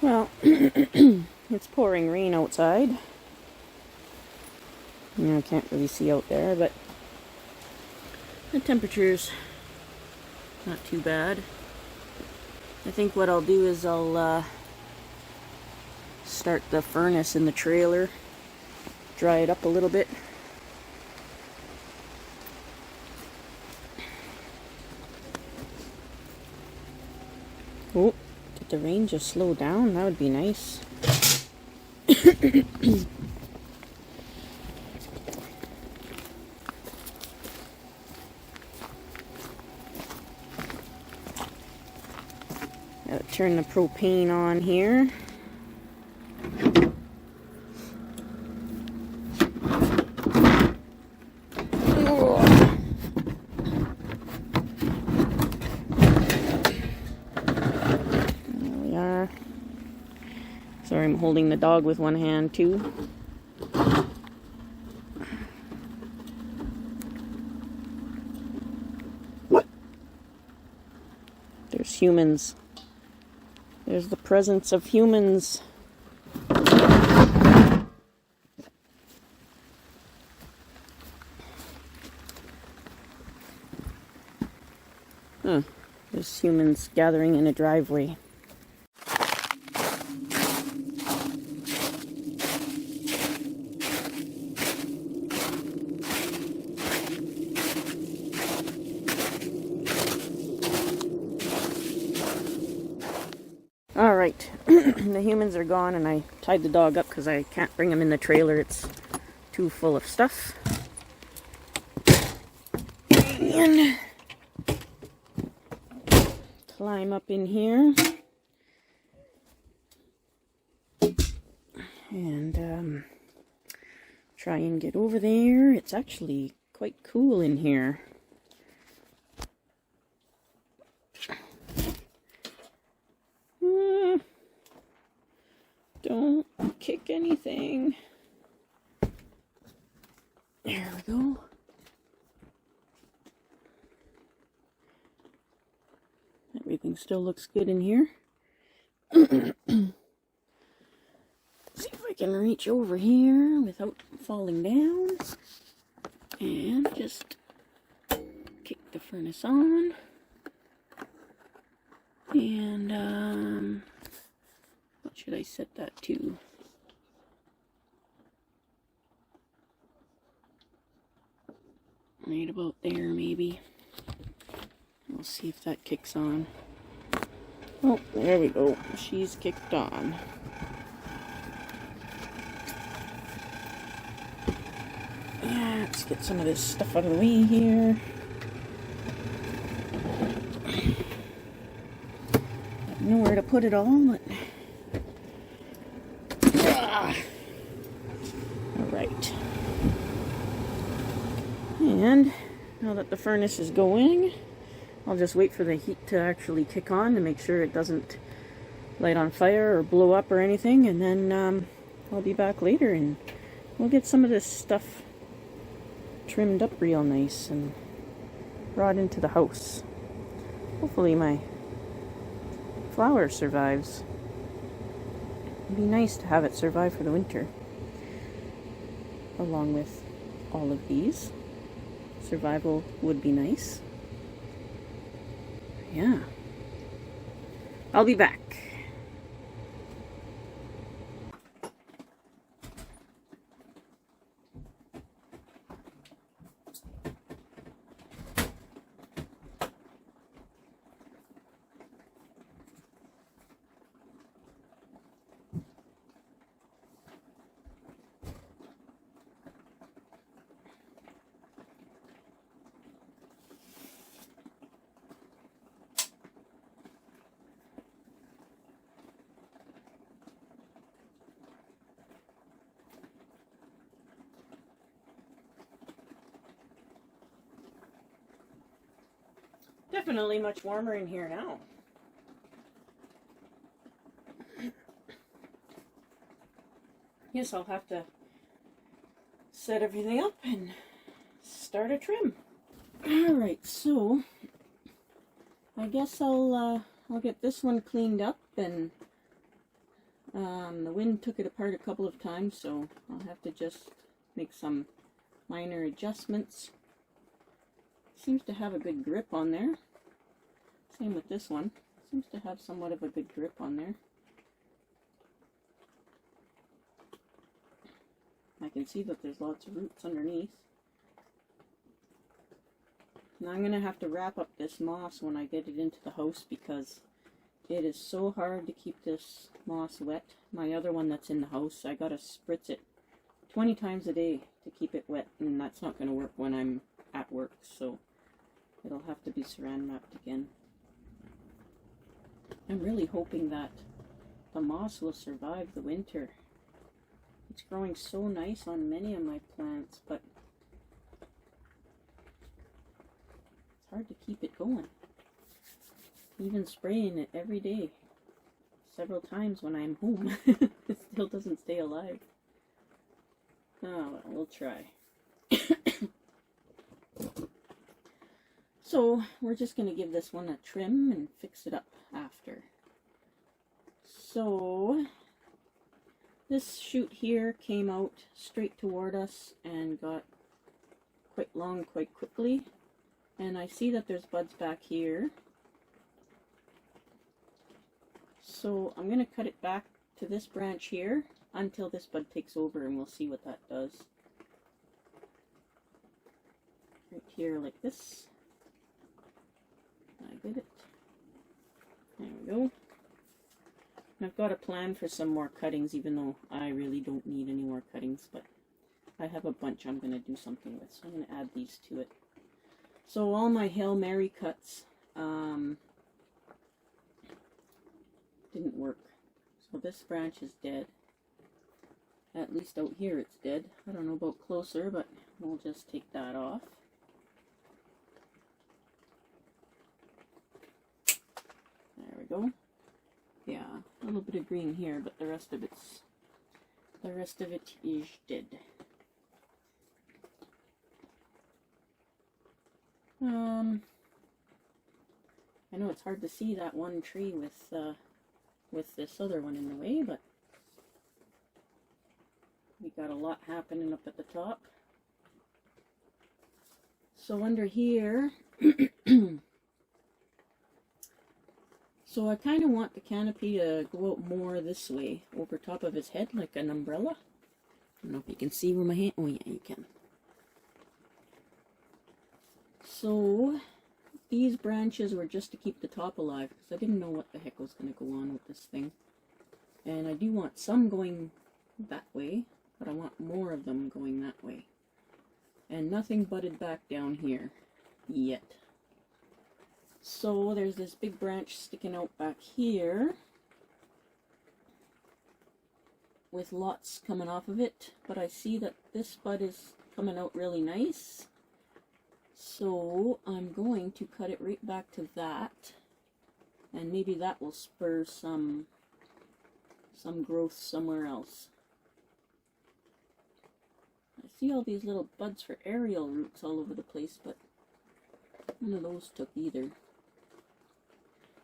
Well, it's pouring rain outside. I can't really see out there, but the temperature's not too bad. I think what I'll do is I'll start the furnace in the trailer, dry it up a little bit. Oh, did the rain just slow down? That would be nice. I'll turn the propane on here. Sorry, I'm holding the dog with one hand too. There's humans. There's the presence of humans. There's humans gathering in a driveway. Alright, the humans are gone and I tied the dog up because I can't bring him in the trailer. It's too full of stuff. And climb up in here. And try and get over there. It's actually quite cool in here. Don't kick anything. There we go. Everything still looks good in here. See if I can reach over here without falling down. And just kick the furnace on. And what should I set that to? Right about there, maybe. We'll see if that kicks on. Oh, there we go. She's kicked on. Yeah, let's get some of this stuff out of the way here. I don't know where to put it all, but... Alright. And now that the furnace is going, I'll just wait for the heat to actually kick on to make sure it doesn't light on fire or blow up or anything, and then I'll be back later and we'll get some of this stuff trimmed up real nice and brought into the house. Hopefully my flower survives. It'd be nice to have it survive for the winter, along with all of these. Survival would be nice. Yeah. I'll be back. Definitely much warmer in here now. Guess I'll have to set everything up and start a trim. Alright, so I guess I'll get this one cleaned up and The wind took it apart a couple of times, so I'll have to just make some minor adjustments. Seems to have a good grip on there. Same with this one. Seems to have somewhat of a good grip on there. I can see that there's lots of roots underneath. Now I'm going to have to wrap up this moss when I get it into the house because it is so hard to keep this moss wet. My other one that's in the house, I got to spritz it 20 times a day to keep it wet, and that's not going to work when I'm at work, so it'll have to be saran wrapped again. I'm really hoping that the moss will survive the winter. It's growing so nice on many of my plants, but it's hard to keep it going. Even spraying it every day, several times when I'm home, it still doesn't stay alive. Oh, well, we'll try. So, we're just going to give this one a trim and fix it up after. So, this shoot here came out straight toward us and got quite long quite quickly. And I see that there's buds back here. So I'm going to cut it back to this branch here until this bud takes over, and we'll see what that does. Right here like this. I did it. There we go. And I've got a plan for some more cuttings, even though I really don't need any more cuttings, but I have a bunch I'm going to do something with, so I'm going to add these to it. So all my Hail Mary cuts didn't work. So this branch is dead. At least out here it's dead. I don't know about closer, but we'll just take that off. There we go. Yeah, a little bit of green here, but the rest of it is dead. I know it's hard to see that one tree with this other one in the way, but we got a lot happening up at the top. So under here, so I kind of want the canopy to go out more this way, over top of his head, like an umbrella. I don't know if you can see where my hand, oh yeah, you can. So these branches were just to keep the top alive, because I didn't know what the heck was going to go on with this thing. And I do want some going that way, but I want more of them going that way. And nothing budded back down here yet. So there's this big branch sticking out back here with lots coming off of it, but I see that this bud is coming out really nice. So I'm going to cut it right back to that, and maybe that will spur some growth somewhere else. I see all these little buds for aerial roots all over the place, but none of those took either.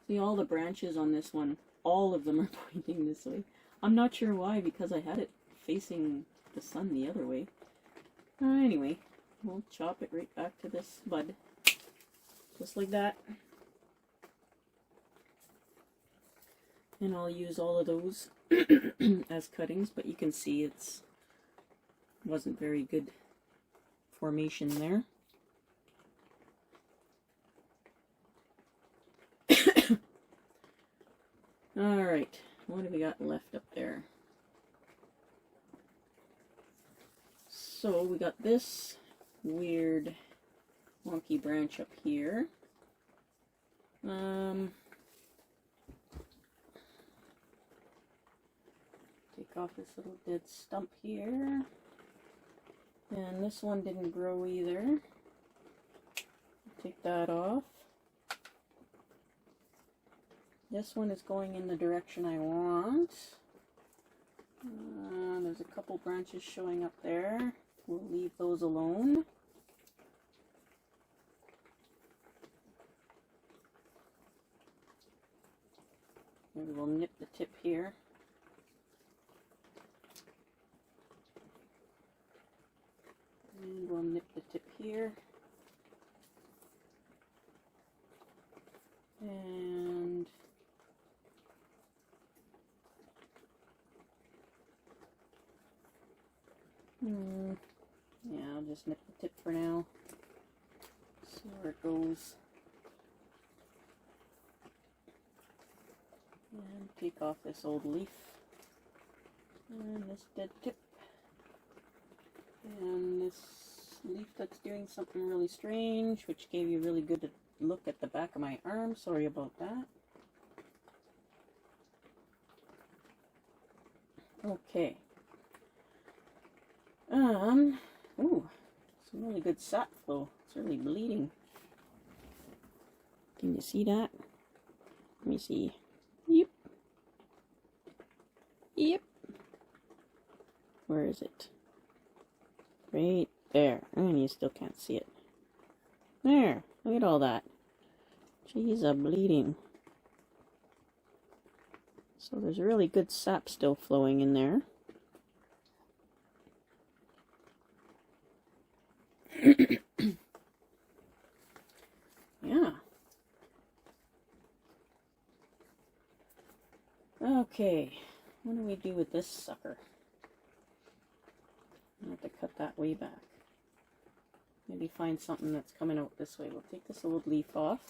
See, all the branches on this one, all of them are pointing this way. I'm not sure why, because I had it facing the sun the other way. Anyway, we'll chop it right back to this bud, just like that. And I'll use all of those as cuttings, but you can see it's wasn't very good formation there. Alright, what have we got left up there? So we got this weird wonky branch up here. Take off this little dead stump here. And this one didn't grow either. Take that off. This one is going in the direction I want. There's a couple branches showing up there. We'll leave those alone. Maybe we'll nip the tip here. the tip here. And yeah, I'll just nip the tip for now. See where it goes. And take off this old leaf. And this dead tip. And this leaf that's doing something really strange, which gave you a really good look at the back of my arm. Sorry about that. Okay. Ooh, some really good sap flow. It's really bleeding. Can you see that? Let me see. Yep. Yep. Where is it? Right there. And you still can't see it. There. Look at all that. Jeez, I'm bleeding. So there's really good sap still flowing in there. Yeah. Okay. What do we do with this sucker? I have to cut that way back. Maybe find something that's coming out this way. We'll take this old leaf off,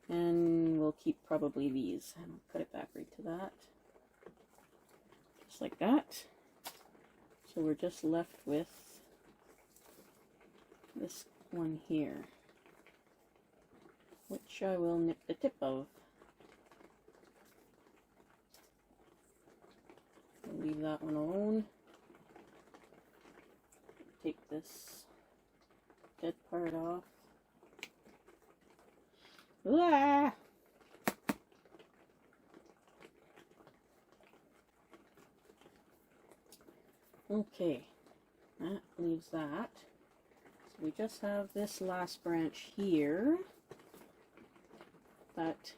and we'll keep probably these. And I'll cut it back right to that. Just like that. So we're just left with this one here, which I will nip the tip of. We'll leave that one alone. Take this dead part off. Ah! Okay, that leaves that. So we just have this last branch here that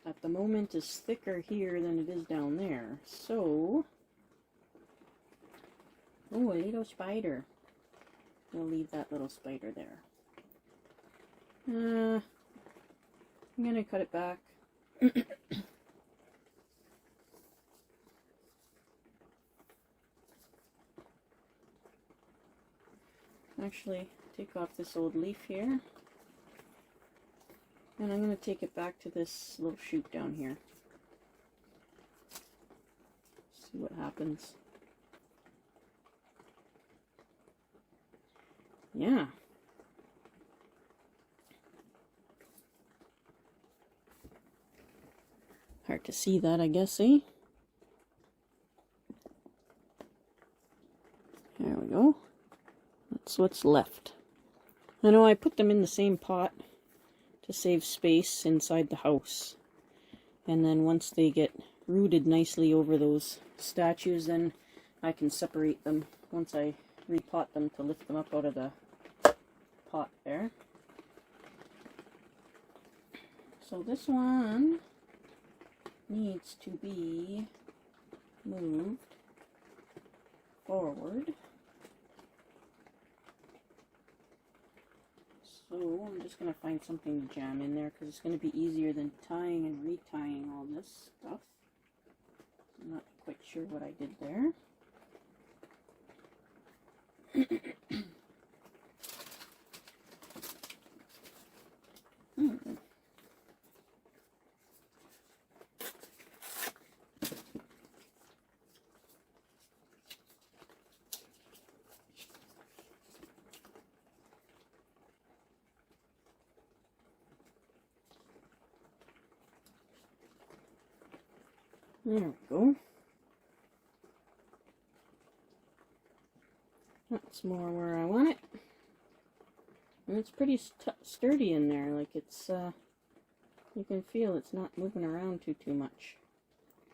at the moment is thicker here than it is down there. So, oh, a little spider. We'll leave that little spider there. I'm gonna cut it back. Actually, take off this old leaf here. And I'm going to take it back to this little shoot down here. See what happens. Yeah. Hard to see that, I guess, eh? There we go. That's what's left. I know I put them in the same pot to save space inside the house. And then once they get rooted nicely over those statues, then I can separate them once I repot them to lift them up out of the pot there. So this one needs to be moved forward. So I'm just going to find something to jam in there because it's going to be easier than tying and retying all this stuff. I'm not quite sure what I did there. There we go. That's more where I want it. And it's pretty sturdy in there. Like it's, you can feel it's not moving around too much.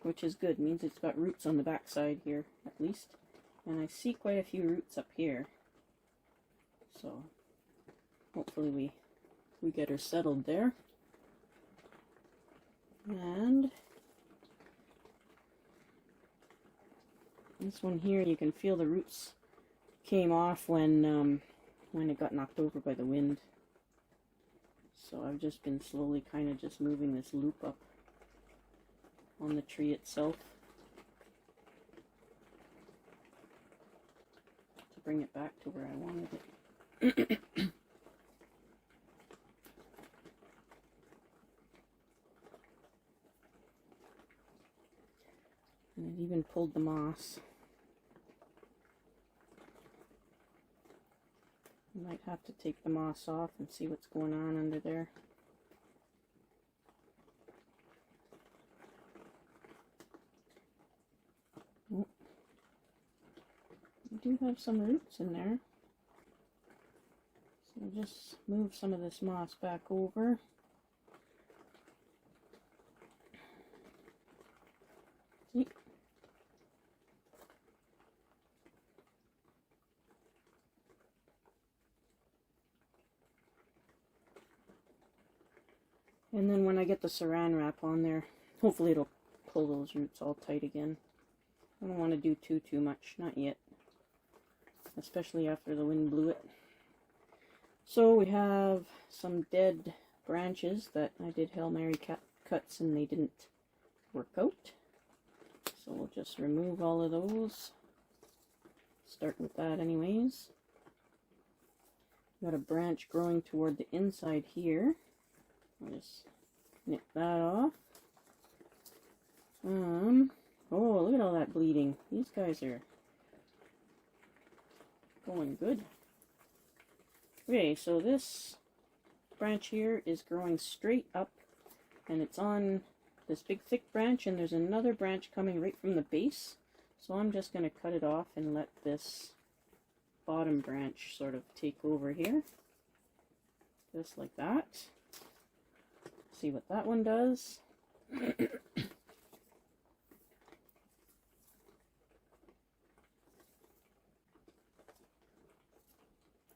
Which is good. Means it's got roots on the back side here, at least. And I see quite a few roots up here. So, hopefully we get her settled there. And this one here, you can feel the roots came off when it got knocked over by the wind. So I've just been slowly kind of just moving this loop up on the tree itself to bring it back to where I wanted it. And it even pulled the moss. I might have to take the moss off and see what's going on under there. Oh. We do have some roots in there. So I'll just move some of this moss back over. See? And then when I get the saran wrap on there, hopefully it'll pull those roots all tight again. I don't want to do too much, not yet. Especially after the wind blew it. So we have some dead branches that I did Hail Mary cuts and they didn't work out. So we'll just remove all of those. Start with that anyways. Got a branch growing toward the inside here. I'll just nip that off. Oh, look at all that bleeding. These guys are going good. Okay, so this branch here is growing straight up, and it's on this big thick branch, and there's another branch coming right from the base. So I'm just going to cut it off and let this bottom branch sort of take over here. Just like that. See what that one does. And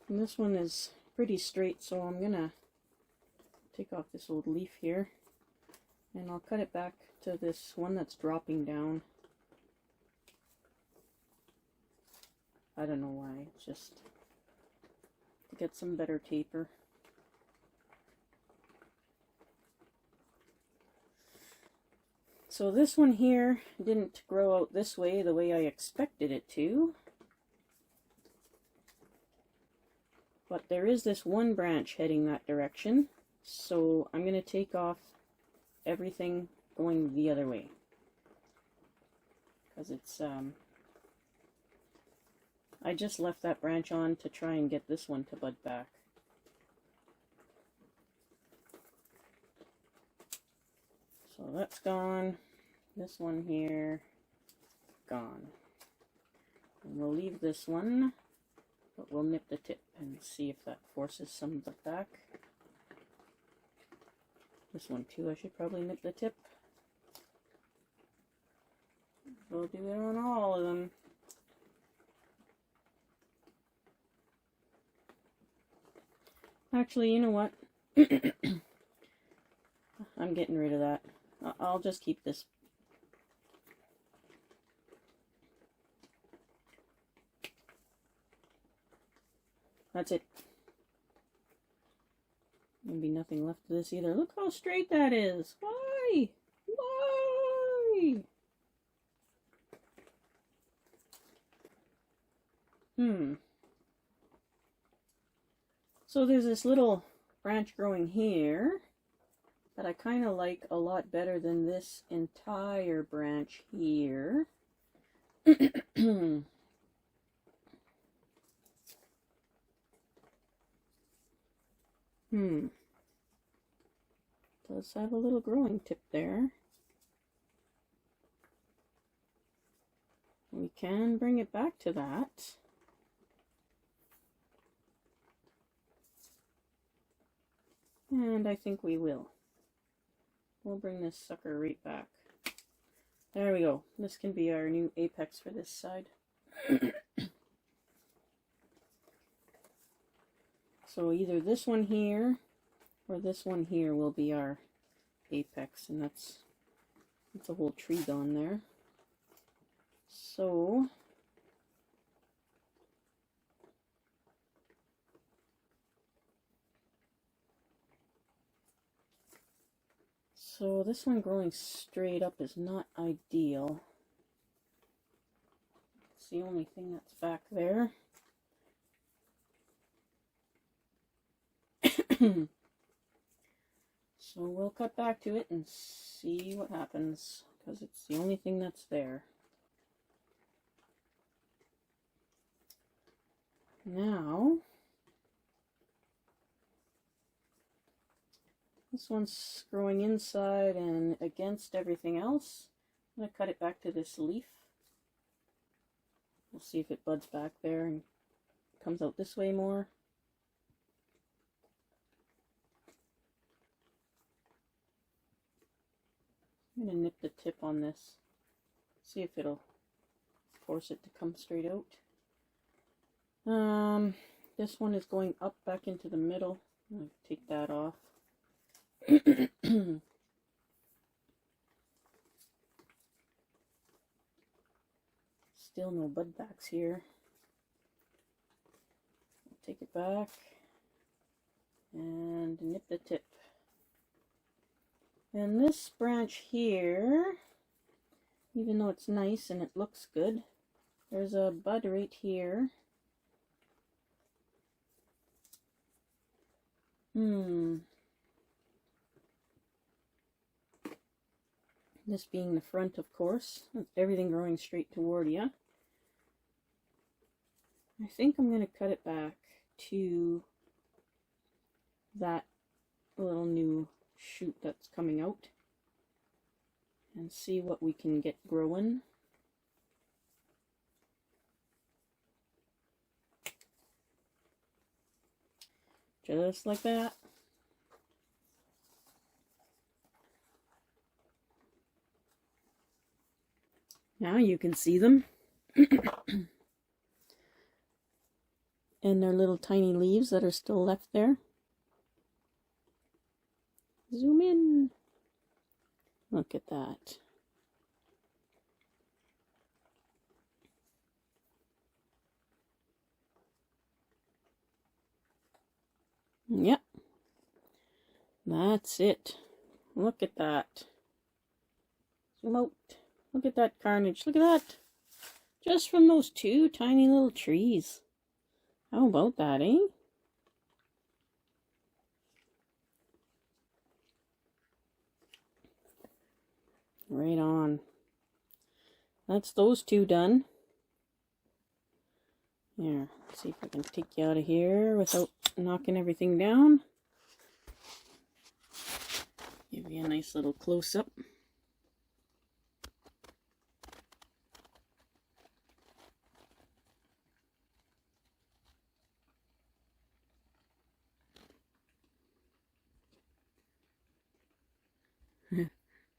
this one is pretty straight, so I'm gonna take off this old leaf here and I'll cut it back to this one that's dropping down. I don't know why, it's just to get some better taper. So this one here didn't grow out this way the way I expected it to. But there is this one branch heading that direction. So I'm going to take off everything going the other way. Because it's, I just left that branch on to try and get this one to bud back. So that's gone. This one here, gone. And we'll leave this one, but we'll nip the tip and see if that forces some of it back. This one too, I should probably nip the tip. We'll do it on all of them. Actually, you know what? I'm getting rid of that. I'll just keep this. That's it. Maybe nothing left of this either. Look how straight that is. Why? Why? So there's this little branch growing here that I kind of like a lot better than this entire branch here. Does have a little growing tip there. We can bring it back to that. And I think we will. We'll bring this sucker right back. There we go. This can be our new apex for this side. So either this one here or this one here will be our apex, and that's a whole tree gone there. So So this one growing straight up is not ideal. It's the only thing that's back there. So we'll cut back to it and see what happens, because it's the only thing that's there. Now, this one's growing inside and against everything else. I'm going to cut it back to this leaf. We'll see if it buds back there and comes out this way more. I'm going to nip the tip on this, see if it'll force it to come straight out. This one is going up back into the middle. I'm going to take that off. Still no bud backs here. Take it back and nip the tip. And this branch here, even though it's nice and it looks good, there's a bud right here. This being the front, of course, with everything growing straight toward you. I think I'm going to cut it back to that little new shoot that's coming out and see what we can get growing. Just like that. Now you can see them. And their little tiny leaves that are still left there. Zoom in. Look at that. Yep. That's it. Look at that. Zoom out. Look at that carnage. Look at that. Just from those two tiny little trees. How about that, eh? Right on. That's those two done. Here, let's see if I can take you out of here without knocking everything down. Give you a nice little close-up.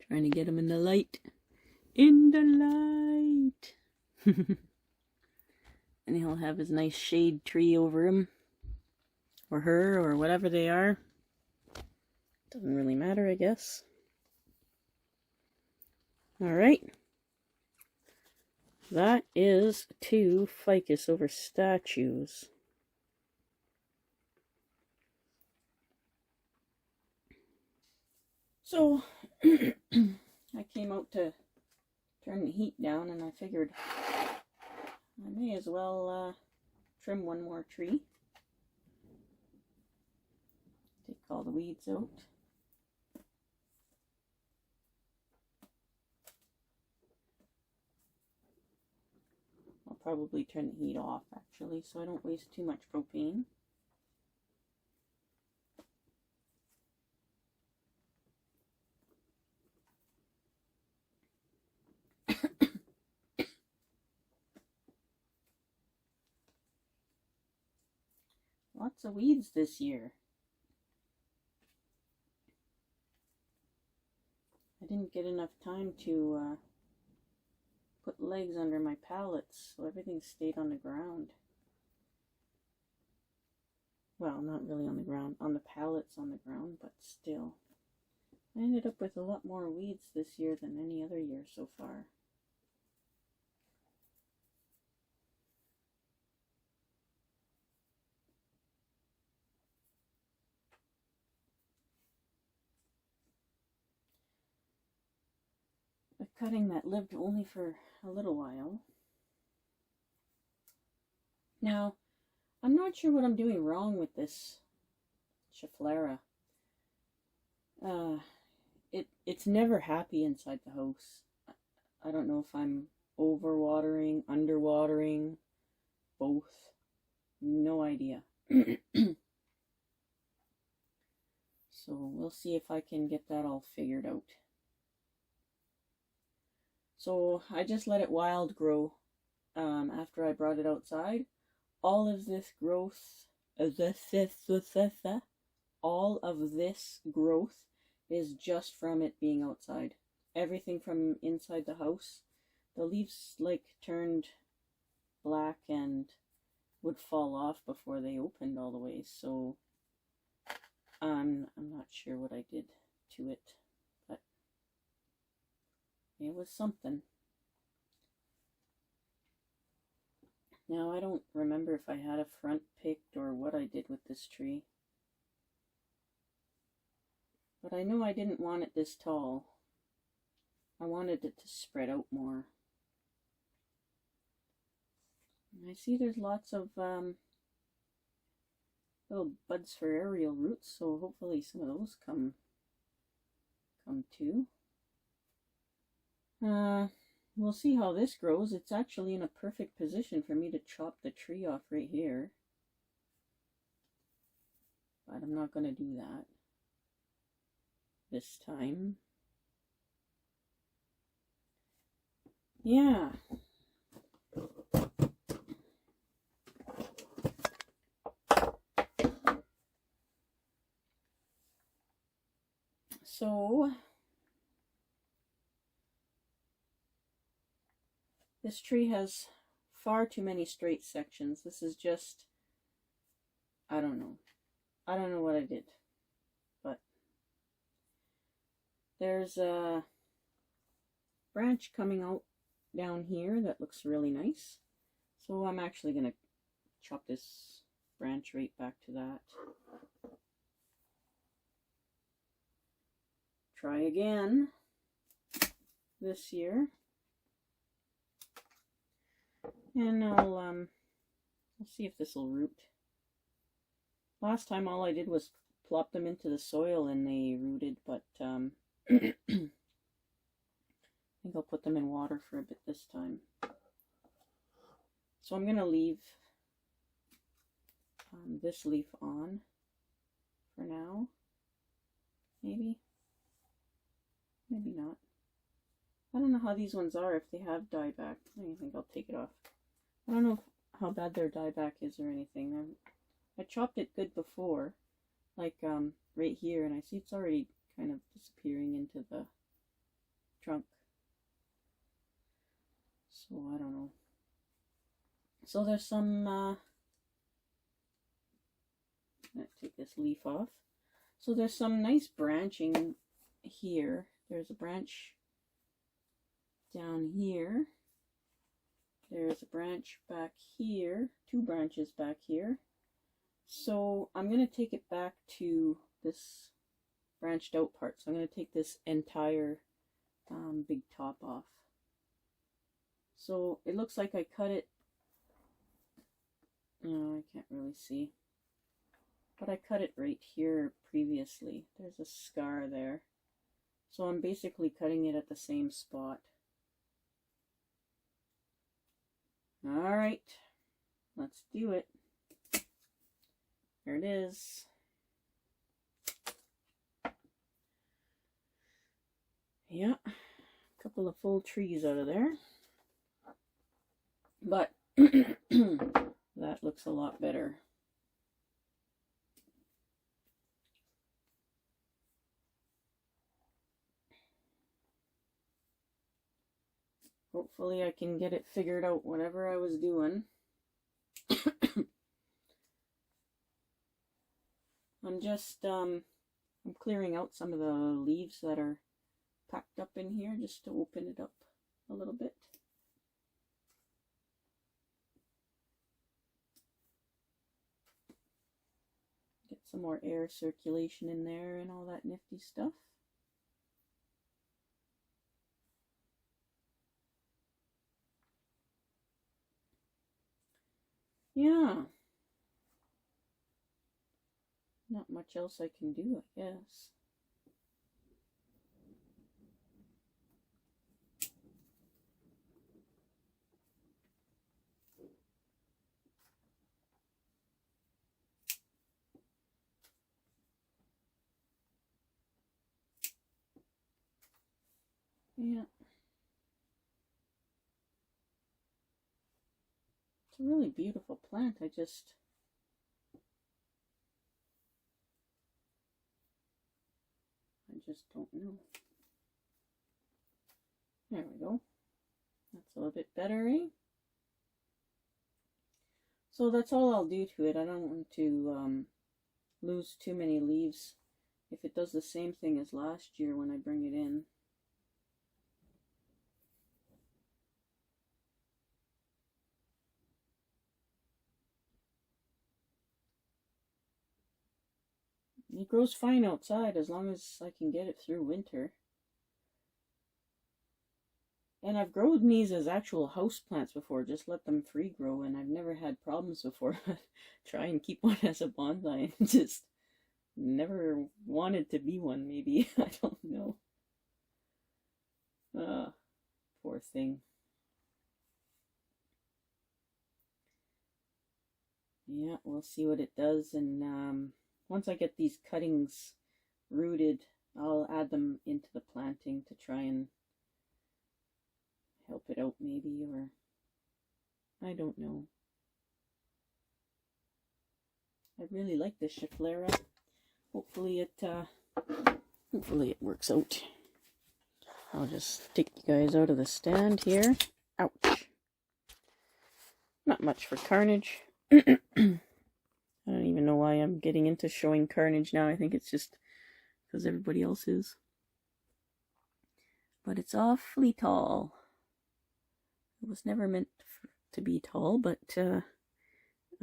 Trying to get him in the light. In the light! And he'll have his nice shade tree over him. Or her, or whatever they are. Doesn't really matter, I guess. Alright. That is 2 ficus over statues. So, I came out to turn the heat down, and I figured I may as well trim one more tree. Take all the weeds out. I'll probably turn the heat off, actually, so I don't waste too much propane. Lots of weeds this year. I didn't get enough time to put legs under my pallets, so everything stayed on the ground. Well, not really on the ground, on the pallets on the ground, but still. I ended up with a lot more weeds this year than any other year so far. cutting that lived only for a little while. Now, I'm not sure what I'm doing wrong with this Schefflera. It's never happy inside the house. I don't know if I'm overwatering, underwatering, both. No idea. So we'll see if I can get that all figured out. So I just let it wild grow after I brought it outside. All of this growth, all of this growth is just from it being outside. Everything from inside the house, the leaves like turned black and would fall off before they opened all the way. So I'm not sure what I did to it, but it was something. Now I don't remember if I had a front picked or what I did with this tree. But I know I didn't want it this tall. I wanted it to spread out more. And I see there's lots of little buds for aerial roots, so hopefully some of those come too. We'll see how this grows. It's actually in a perfect position for me to chop the tree off right here. But I'm not going to do that this time. Yeah. So this tree has far too many straight sections. This is just, I don't know. I don't know what I did. But there's a branch coming out down here that looks really nice. So I'm actually going to chop this branch right back to that. Try again this year. And we'll see if this will root. Last time all I did was plop them into the soil and they rooted, but I think I'll put them in water for a bit this time. So I'm going to leave this leaf on for now. Maybe. Maybe not. I don't know how these ones are, if they have dieback. I think I'll take it off. I don't know how bad their dieback is or anything. I chopped it good before, like right here, and I see it's already kind of disappearing into the trunk. So I don't know. So there's some, let's take this leaf off. So there's some nice branching here. There's a branch down here. There's a branch back here, 2 branches back here. So I'm going to take it back to this branched out part. So I'm going to take this entire big top off. So it looks like I cut it. No, I can't really see. But I cut it right here previously. There's a scar there. So I'm basically cutting it at the same spot. Alright, let's do it. There it is. Yeah, a couple of full trees out of there. But that looks a lot better. Hopefully I can get it figured out, whatever I was doing. I'm just, I'm clearing out some of the leaves that are packed up in here just to open it up a little bit. Get some more air circulation in there and all that nifty stuff. yeah, not much else I can do, I guess. Yeah. It's a really beautiful plant. I just don't know. There we go. That's a little bit better, eh? So that's all I'll do to it. I don't want to lose too many leaves if it does the same thing as last year when I bring it in. It grows fine outside as long as I can get it through winter. And I've grown these as actual house plants before, just let them free grow, and I've never had problems before. Try and keep one as a bonsai, just never wanted to be one, maybe. I don't know. Poor thing. Yeah, we'll see what it does, and once I get these cuttings rooted, I'll add them into the planting to try and help it out, maybe, or I don't know. I really like this Schefflera. Hopefully it works out. I'll just take you guys out of the stand here. Ouch. Not much for carnage. I don't even know why I'm getting into showing carnage now. I think it's just because everybody else is. But it's awfully tall. It was never meant to be tall, but I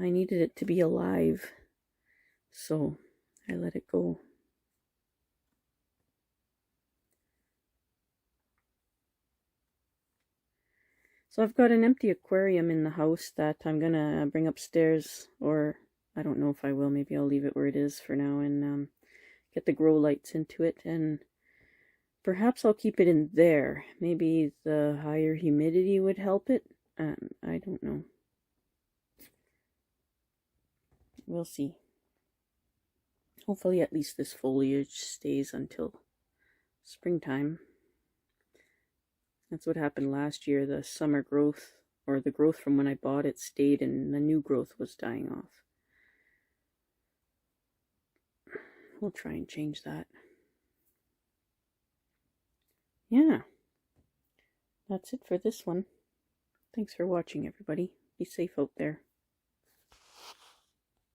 needed it to be alive. So I let it go. So I've got an empty aquarium in the house that I'm gonna bring upstairs, or I don't know if I will. Maybe I'll leave it where it is for now and get the grow lights into it, and perhaps I'll keep it in there. Maybe the higher humidity would help it. I don't know. We'll see. Hopefully at least this foliage stays until springtime. That's what happened last year. The summer growth, or the growth from when I bought it, stayed and the new growth was dying off. We'll try and change that. Yeah. That's it for this one. Thanks for watching, everybody. Be safe out there.